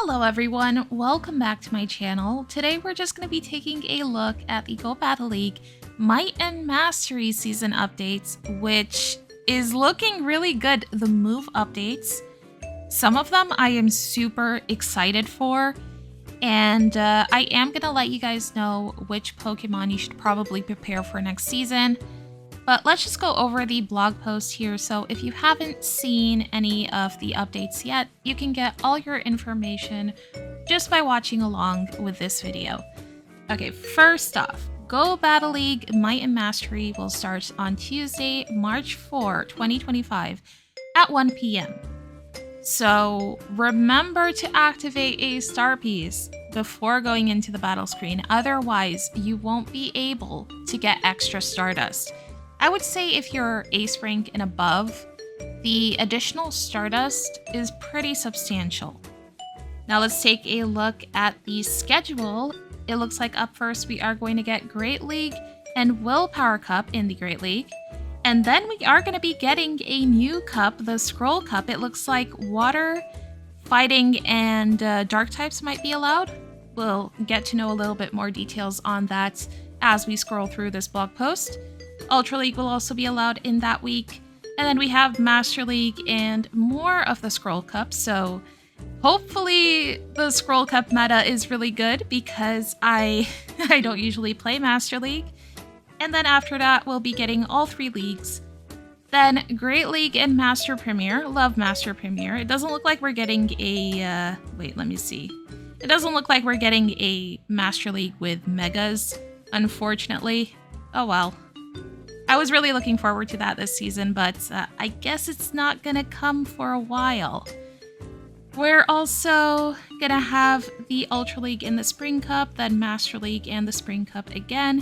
Hello everyone, welcome back to my channel. Today we're just going to be taking a look at the Go Battle League Might and Mastery season updates, which is looking really good. The move updates, some of them I am super excited for, and I am going to let you guys know which Pokemon you should probably prepare for next season. But let's just go over the blog post here. So if you haven't seen any of the updates yet, you can get all your information just by watching along with this video. Okay, first off, Go Battle League Might and Mastery will start on Tuesday, March 4, 2025 at 1 p.m. So remember to activate a star piece before going into the battle screen. Otherwise, you won't be able to get extra Stardust. I would say if you're Ace rank and above, the additional Stardust is pretty substantial. Now let's take a look at the schedule. It looks like up first we are going to get Great League and Willpower Cup in the Great League. And then we are going to be getting a new cup, the Scroll Cup. It looks like Water, Fighting, and Dark types might be allowed. We'll get to know a little bit more details on that as we scroll through this blog post. Ultra League will also be allowed in that week. And then we have Master League and more of the Scroll Cup. So hopefully the Scroll Cup meta is really good because I don't usually play Master League. And then after that, we'll be getting all three leagues. Then Great League and Master Premier. Love Master Premier. It doesn't look like we're getting a... wait, let me see. It doesn't look like we're getting a Master League with Megas, unfortunately. Oh well. I was really looking forward to that this season, but I guess it's not gonna come for a while. We're also gonna have the Ultra League in the Spring Cup, then Master League and the Spring Cup again.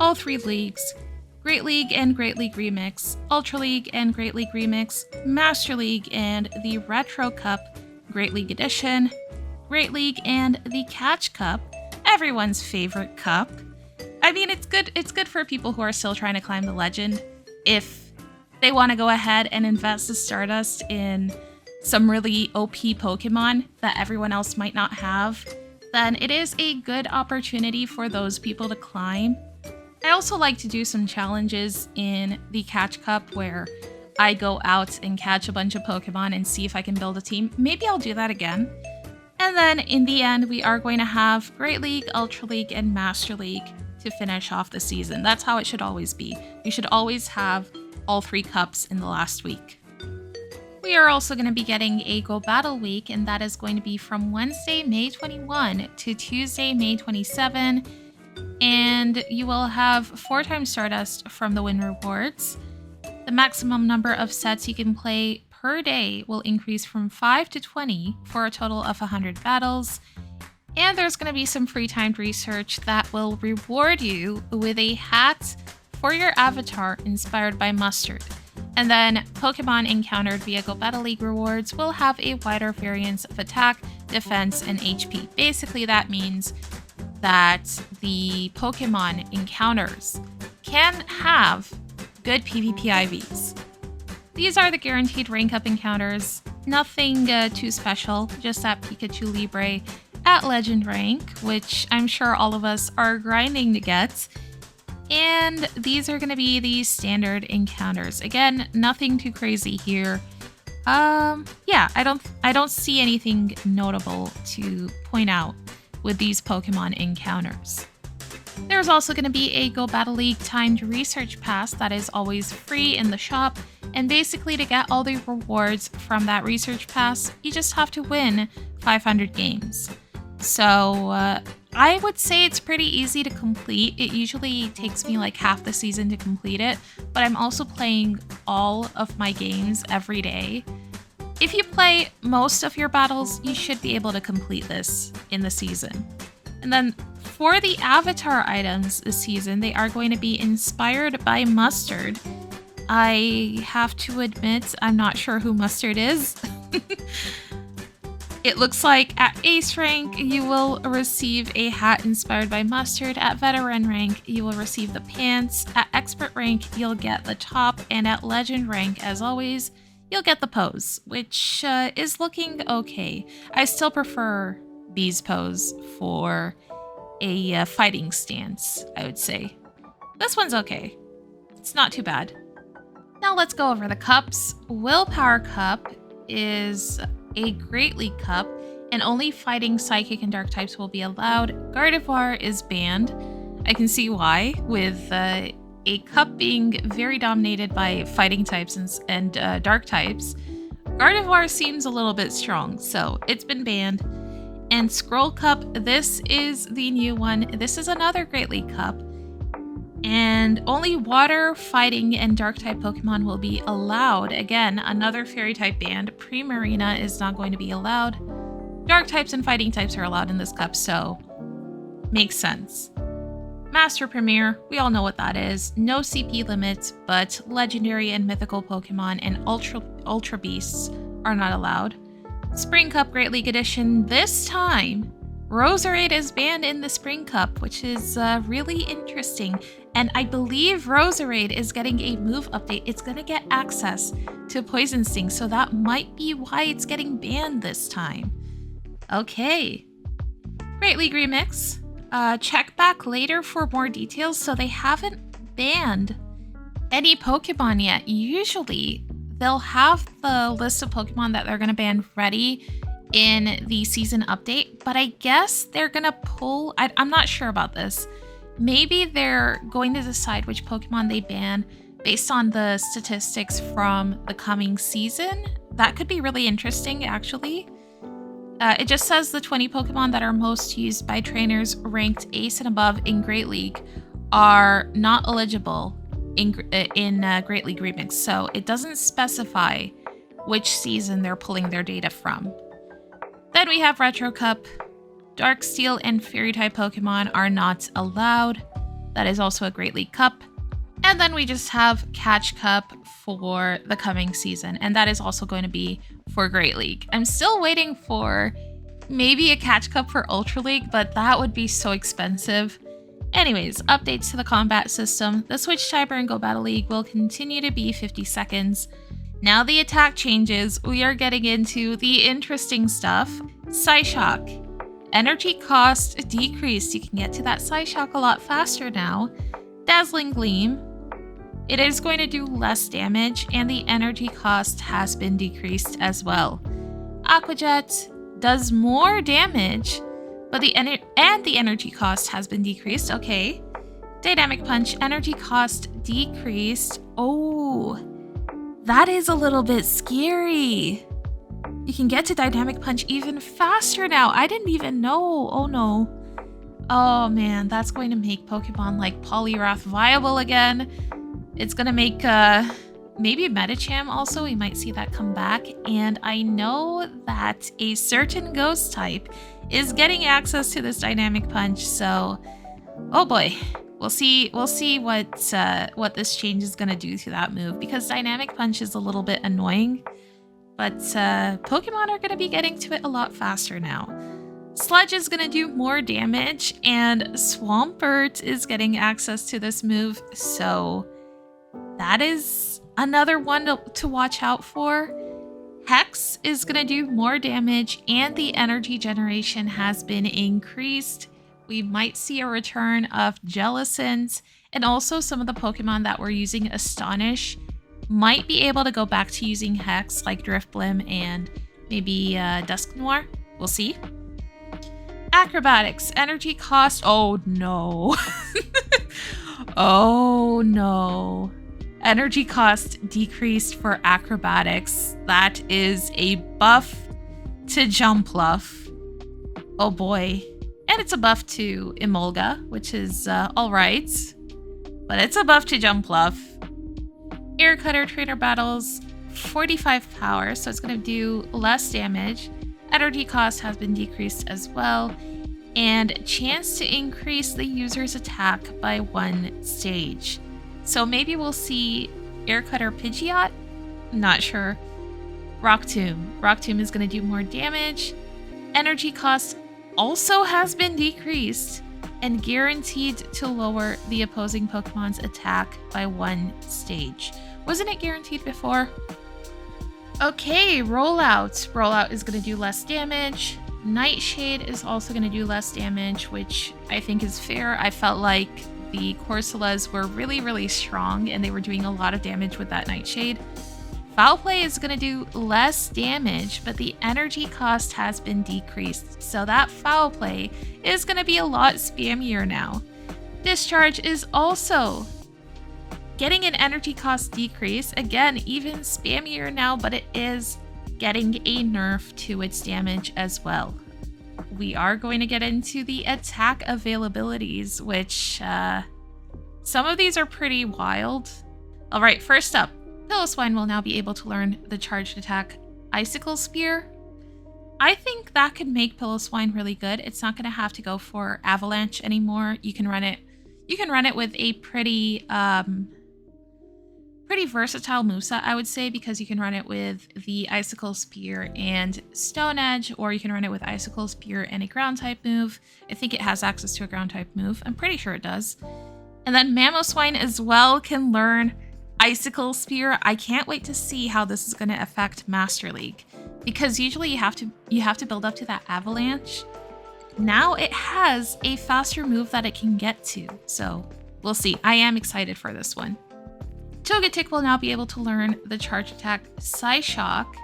All three leagues. Great League and Great League Remix, Ultra League and Great League Remix, Master League and the Retro Cup, Great League Edition, Great League and the Catch Cup, everyone's favorite cup. I mean, it's good for people who are still trying to climb the legend. If they want to go ahead and invest the Stardust in some really OP Pokemon that everyone else might not have, then it is a good opportunity for those people to climb. I also like to do some challenges in the Catch Cup where I go out and catch a bunch of Pokemon and see if I can build a team. Maybe I'll do that again. And then in the end, we are going to have Great League, Ultra League, and Master League to finish off the season. That's how it should always be. We should always have all three cups in the last week. We are also going to be getting a Go Battle Week, and that is going to be from Wednesday, May 21 to Tuesday, May 27. And you will have 4 times Stardust from the win rewards. The maximum number of sets you can play per day will increase from 5 to 20 for a total of 100 battles. And there's going to be some free timed research that will reward you with a hat for your avatar inspired by mustard. And then Pokemon encountered via Go Battle League rewards will have a wider variance of attack, defense, and HP. Basically, that means that the Pokemon encounters can have good PvP IVs. These are the guaranteed rank up encounters. Nothing too special, just that Pikachu Libre at Legend rank, which I'm sure all of us are grinding to get. And these are going to be the standard encounters. Again, nothing too crazy here. Yeah, I don't see anything notable to point out with these Pokemon encounters. There's also going to be a Go Battle League timed research pass that is always free in the shop. And basically to get all the rewards from that research pass, you just have to win 500 games. So I would say it's pretty easy to complete. It usually takes me like half the season to complete it, but I'm also playing all of my games every day. If you play most of your battles, you should be able to complete this in the season. And then for the avatar items this season, they are going to be inspired by mustard. I have to admit, I'm not sure who Mustard is. It looks like at Ace rank, you will receive a hat inspired by Mustard. At Veteran rank, you will receive the pants. At Expert rank, you'll get the top. And at Legend rank, as always, you'll get the pose, which is looking okay. I still prefer B's pose for a fighting stance, I would say. This one's okay. It's not too bad. Now let's go over the cups. Willpower Cup is a Great League Cup, and only fighting, psychic, and dark types will be allowed. Gardevoir is banned. I can see why, with a cup being very dominated by fighting types and dark types. Gardevoir seems a little bit strong, so it's been banned. And Scroll Cup, this is the new one. This is another Great League Cup. And only water, fighting, and dark type Pokemon will be allowed. Again, another fairy type banned. Primarina is not going to be allowed. Dark types and fighting types are allowed in this cup, so makes sense. Master Premier, we all know what that is. No CP limits, but legendary and mythical Pokemon and Ultra Beasts are not allowed. Spring Cup Great League Edition, this time, Roserade is banned in the Spring Cup, which is really interesting. And I believe Roserade is getting a move update. It's going to get access to Poison Sting, so that might be why it's getting banned this time. Okay. Great League Remix. Check back later for more details. So they haven't banned any Pokemon yet. Usually, they'll have the list of Pokemon that they're going to ban ready in the season update, but I guess they're gonna pull, I'm not sure about this. Maybe they're going to decide which Pokemon they ban based on the statistics from the coming season. That could be really interesting, actually. It just says the 20 Pokemon that are most used by trainers ranked Ace and above in Great League are not eligible in Great League Remix, so it doesn't specify which season they're pulling their data from. Then we have Retro Cup. Dark Steel and Fairy type Pokemon are not allowed. That is also a Great League Cup. And then we just have Catch Cup for the coming season, and that is also going to be for Great League. I'm still waiting for maybe a Catch Cup for Ultra League, but that would be so expensive. Anyways, updates to the combat system. The Switch Timer in Go Battle League will continue to be 50 seconds. Now the attack changes, we are getting into the interesting stuff. Psyshock. Energy cost decreased. You can get to that Psyshock a lot faster now. Dazzling Gleam. It is going to do less damage, and the energy cost has been decreased as well. Aqua Jet does more damage, but the energy cost has been decreased. Okay. Dynamic Punch. Energy cost decreased. Oh. That is a little bit scary. You can get to Dynamic Punch even faster now. I didn't even know. Oh no. Oh man, that's going to make Pokemon like Poliwrath viable again. It's going to make maybe Medicham also. We might see that come back. And I know that a certain ghost type is getting access to this Dynamic Punch. So, oh boy. We'll see what this change is going to do to that move, because Dynamic Punch is a little bit annoying, but Pokemon are going to be getting to it a lot faster now. Sludge is going to do more damage, and Swampert is getting access to this move, so that is another one to watch out for. Hex is going to do more damage, and the energy generation has been increased. We might see a return of Jellicent, and also some of the Pokemon that were using Astonish might be able to go back to using Hex, like Drifblim and maybe Dusknoir. We'll see. Acrobatics. Energy cost. Oh no. Oh no. Energy cost decreased for Acrobatics. That is a buff to Jumpluff. Oh boy. And it's a buff to Emolga, which is alright. But it's a buff to Jumpluff. Air Cutter Trainer Battles, 45 power, so it's going to do less damage. Energy cost has been decreased as well. And chance to increase the user's attack by 1 stage. So maybe we'll see Air Cutter Pidgeot? Not sure. Rock Tomb. Rock Tomb is going to do more damage. Energy cost also has been decreased and guaranteed to lower the opposing Pokemon's attack by 1 stage. Wasn't it guaranteed before? Okay, Rollout. Rollout is going to do less damage. Nightshade is also going to do less damage, which I think is fair. I felt like the Corsolas were really, really strong, and they were doing a lot of damage with that Nightshade. Foul Play is going to do less damage, but the energy cost has been decreased, so that Foul Play is going to be a lot spammier now. Discharge is also getting an energy cost decrease, again, even spammier now, but it is getting a nerf to its damage as well. We are going to get into the attack availabilities, which some of these are pretty wild. All right, first up, Piloswine will now be able to learn the charged attack Icicle Spear. I think that could make Piloswine really good. It's not going to have to go for Avalanche anymore. You can run it with a pretty versatile moveset, I would say, because you can run it with the Icicle Spear and Stone Edge, or you can run it with Icicle Spear and a ground type move. I think it has access to a ground type move. I'm pretty sure it does. And then Mamoswine as well can learn Icicle Spear. I can't wait to see how this is going to affect Master League, because usually you have to build up to that Avalanche. Now it has a faster move that it can get to, so we'll see. I am excited for this one. Togetic will now be able to learn the charge attack Psyshock,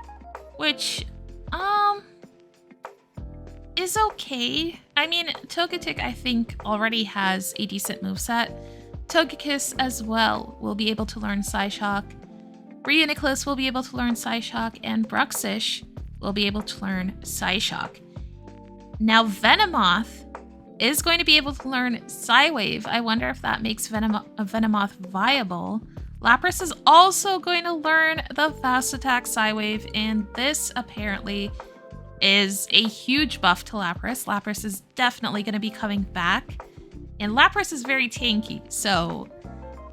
which is okay. I mean, Togetic I think already has a decent moveset. Togekiss as well will be able to learn Psyshock. Reuniclus will be able to learn Psyshock, and Bruxish will be able to learn Psyshock. Now Venomoth is going to be able to learn Psywave. I wonder if that makes Venomoth viable. Lapras is also going to learn the fast attack Psywave, and this apparently is a huge buff to Lapras. Lapras is definitely going to be coming back, and Lapras is very tanky, so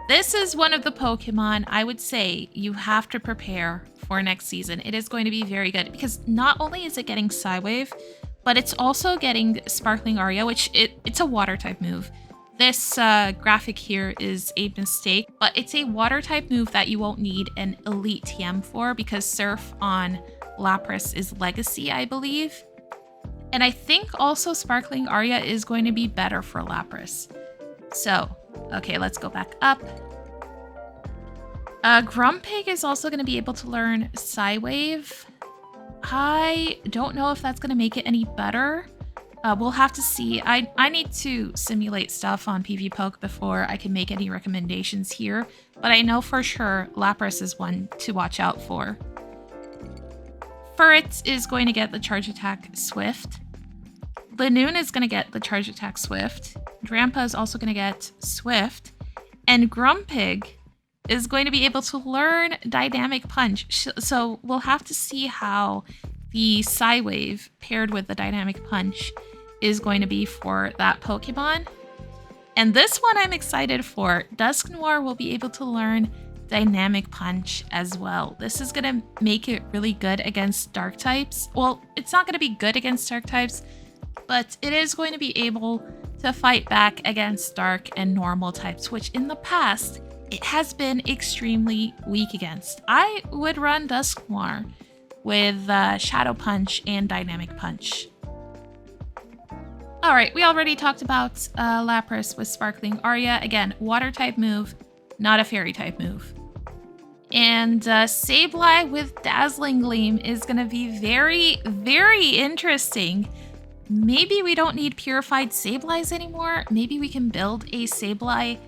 this is one of the Pokemon I would say you have to prepare for next season. It is going to be very good, because not only is it getting Psywave, but it's also getting Sparkling Aria, which it's a water type move. This graphic here is a mistake, but it's a water type move that you won't need an elite TM for, because Surf on Lapras is Legacy, I believe. And I think also Sparkling Aria is going to be better for Lapras. So, okay, let's go back up. Grumpig is also going to be able to learn Psywave. I don't know if that's going to make it any better. We'll have to see. I need to simulate stuff on PvPoke before I can make any recommendations here, but I know for sure Lapras is one to watch out for. Furret is going to get the charge attack Swift. Linoon is going to get the charge attack Swift. Drampa is also going to get Swift. And Grumpig is going to be able to learn Dynamic Punch. So we'll have to see how the Psywave paired with the Dynamic Punch is going to be for that Pokemon. And this one I'm excited for. Dusknoir will be able to learn Dynamic Punch as well. This is going to make it really good against Dark types. Well, it's not going to be good against Dark types, but it is going to be able to fight back against Dark and Normal types, which in the past, it has been extremely weak against. I would run Dusknoir with Shadow Punch and Dynamic Punch. Alright, we already talked about Lapras with Sparkling Aria. Again, water type move, not a fairy type move. And Sableye with Dazzling Gleam is going to be very, very interesting. Maybe we don't need purified Sableyes anymore. Maybe we can build a Sableye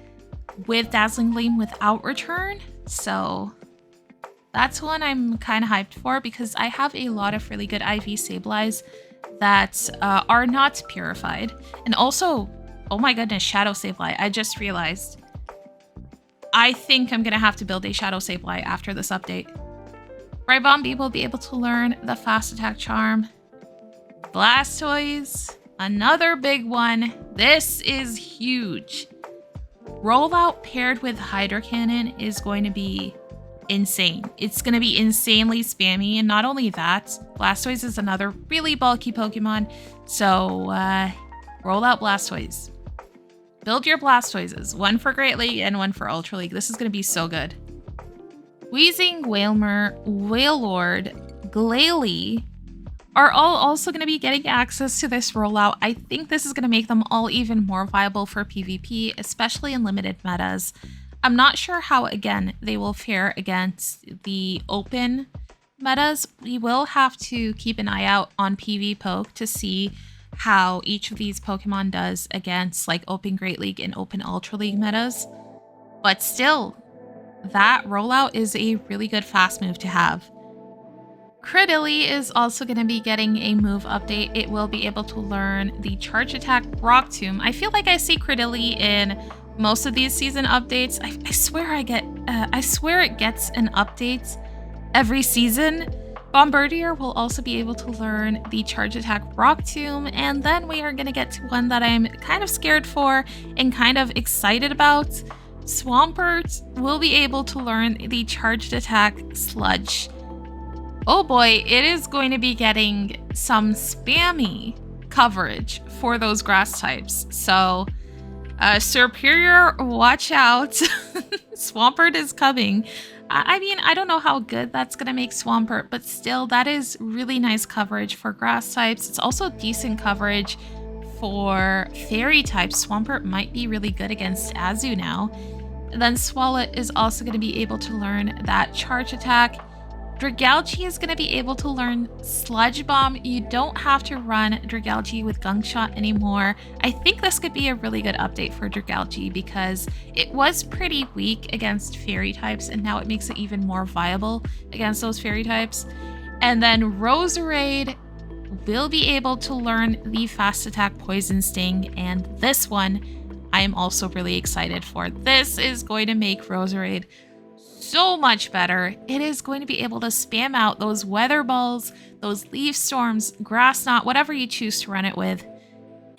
with Dazzling Gleam without return. So that's one I'm kind of hyped for, because I have a lot of really good IV Sableyes that are not purified. And also, oh my goodness, Shadow Sableye. I just realized. I think I'm going to have to build a Shadow Sableye after this update. Ribombee will be able to learn the Fast Attack Charm. Blastoise, another big one. This is huge. Rollout paired with Hydro Cannon is going to be insane. It's going to be insanely spammy, and not only that, Blastoise is another really bulky Pokemon, so roll out Blastoise. Build your Blastoises, one for Great League and one for Ultra League. This is going to be so good. Wheezing, Whalmer, Wailord, Glalie are all also going to be getting access to this rollout. I think this is going to make them all even more viable for PvP, especially in limited metas. I'm not sure how, again, they will fare against the open metas. We will have to keep an eye out on PvPoke to see how each of these Pokemon does against like Open Great League and Open Ultra League metas. But still, that rollout is a really good fast move to have. Cradily is also going to be getting a move update. It will be able to learn the Charge Attack Rock Tomb. I feel like I see Cradily in most of these season updates. I swear it gets an update every season. Bombardier will also be able to learn the Charge Attack Rock Tomb, and then we are going to get to one that I'm kind of scared for and kind of excited about. Swampert will be able to learn the Charged Attack Sludge. Oh boy, it is going to be getting some spammy coverage for those grass types. So, Superior, watch out. Swampert is coming. I mean, I don't know how good that's going to make Swampert, but still, that is really nice coverage for grass types. It's also decent coverage for fairy types. Swampert might be really good against Azu now. And then Swalot is also going to be able to learn that Charge Attack. Dragalge is going to be able to learn Sludge Bomb. You don't have to run Dragalge with Gunk Shot anymore. I think this could be a really good update for Dragalge because it was pretty weak against fairy types, and now it makes it even more viable against those fairy types. And then Roserade will be able to learn the Fast Attack Poison Sting, and this one I am also really excited for. This is going to make Roserade so much better. It is going to be able to spam out those weather balls, those leaf storms, grass knot, whatever you choose to run it with.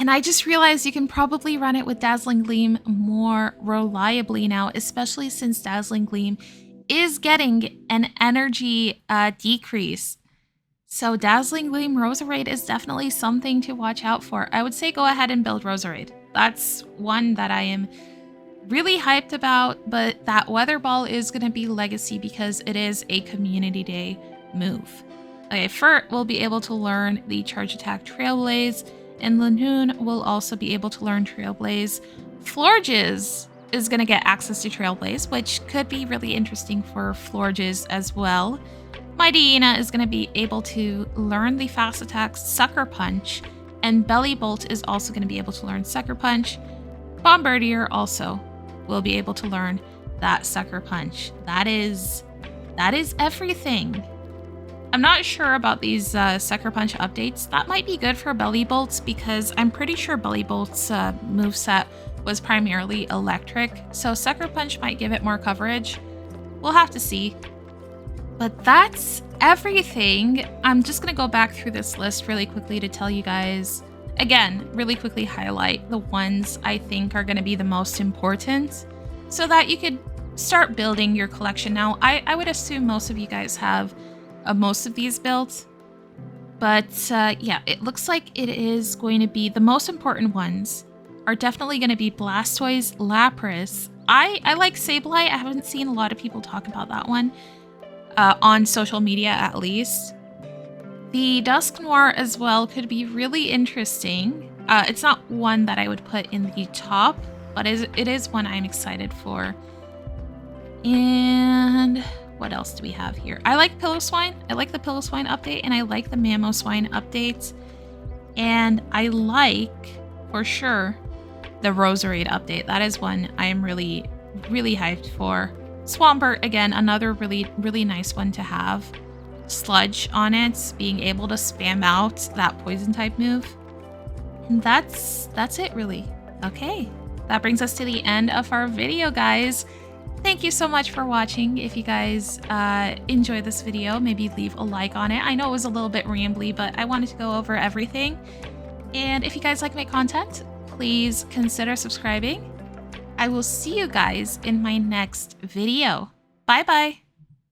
And I just realized you can probably run it with Dazzling Gleam more reliably now, especially since Dazzling Gleam is getting an energy decrease. So Dazzling Gleam Roserade is definitely something to watch out for. I would say go ahead and build Roserade. That's one that I am really hyped about, but that Weather Ball is going to be legacy because it is a Community Day move. Okay, Furt will be able to learn the Charge Attack Trailblaze, and Lanoon will also be able to learn Trailblaze. Florges is going to get access to Trailblaze, which could be really interesting for Florges as well. Mightyena is going to be able to learn the Fast Attack Sucker Punch, and Bellybolt is also going to be able to learn Sucker Punch. Bombardier also will be able to learn that Sucker Punch. That is everything. I'm not sure about these Sucker Punch updates. That might be good for Bellybolts because I'm pretty sure Bellybolt's moveset was primarily electric, so Sucker Punch might give it more coverage. We'll have to see. But that's everything. I'm just going to go back through this list really quickly to tell you guys, again, really quickly highlight the ones I think are going to be the most important so that you could start building your collection. Now, I would assume most of you guys have most of these built, but yeah, it looks like it is going to be the most important ones are definitely going to be Blastoise, Lapras. I like Sableye. I haven't seen a lot of people talk about that one on social media at least. The Dusknoir as well could be really interesting. It's not one that I would put in the top, but it is one I'm excited for. And what else do we have here? I like Piloswine. I like the Piloswine update, and I like the Mamoswine update. And I like, for sure, the Roserade update. That is one I am really, really hyped for. Swampert, again, another really, really nice one to have. Sludge on it, being able to spam out that poison type move. And that's it really. Okay, that brings us to the end of our video, guys. Thank you so much for watching. If you guys enjoyed this video, maybe leave a like on it. I know it was a little bit rambly, but I wanted to go over everything. And if you guys like my content, please consider subscribing. I will see you guys in my next video. Bye bye.